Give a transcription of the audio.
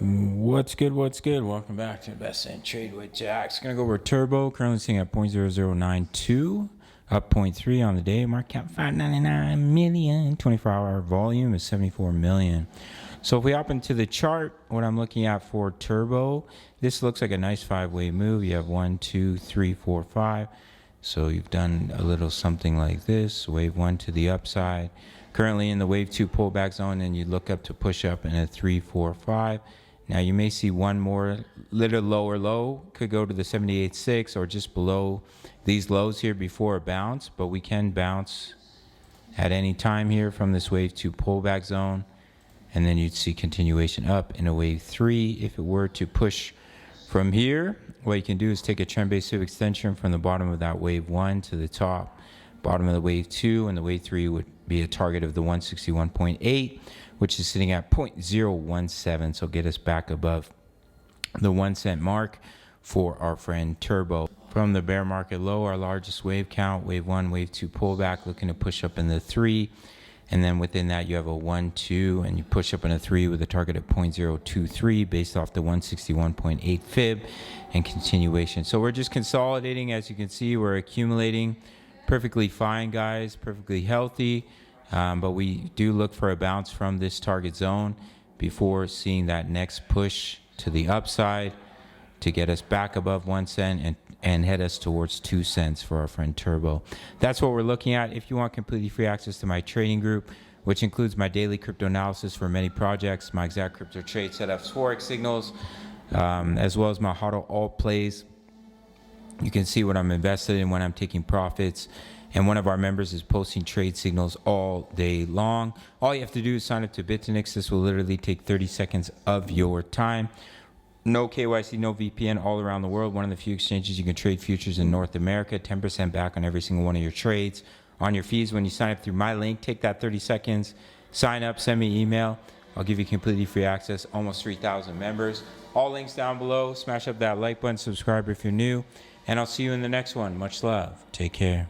What's good? What's good? Welcome back to Invest and Trade with Jax. Gonna go over Turbo. Currently sitting at 0.0092, up 0.3 on the day. Market cap 599 million. 24-hour volume is 74 million. So if we hop into the chart, what I'm looking at for Turbo, this looks like a nice 5-way move. You have 1, 2, 3, 4, 5. So you've done a little something like this. Wave 1 to the upside. Currently in the wave 2 pullback zone, and you look up to push up in a 3, 4, 5. Now you may see one more little lower low, could go to the 78.6 or just below these lows here before a bounce, but we can bounce at any time here from this wave 2 pullback zone, and then you'd see continuation up in a wave 3. If it were to push from here, what you can do is take a trend-based sweep extension from the bottom of that wave 1 to the top, bottom of the wave 2, and the wave 3 would be a target of the 161.8, which is sitting at 0.017. So get us back above the 1 cent mark for our friend Turbo. From the bear market low, our largest wave count, wave 1, wave 2 pullback, looking to push up in the 3. And then within that, you have a 1, 2, and you push up in a 3 with a target of 0.023 based off the 161.8 fib and continuation. So we're just consolidating. As you can see, we're accumulating. Perfectly fine, guys, perfectly healthy. But we do look for a bounce from this target zone before seeing that next push to the upside to get us back above 1 cent and head us towards 2 cents for our friend Turbo. That's what we're looking at. If you want completely free access to my trading group, which includes my daily crypto analysis for many projects, my exact crypto trade setups, forex signals, as well as my HODL alt plays. You can see what I'm invested in, when I'm taking profits. And one of our members is posting trade signals all day long. All you have to do is sign up to Bitonix. This will literally take 30 seconds of your time. No KYC, no VPN, all around the world. One of the few exchanges you can trade futures in North America. 10% back on every single one of your trades on your fees when you sign up through my link. Take that 30 seconds, sign up, send me email. I'll give you completely free access. Almost 3,000 members. All links down below. Smash up that like button, subscribe if you're new. And I'll see you in the next one. Much love. Take care.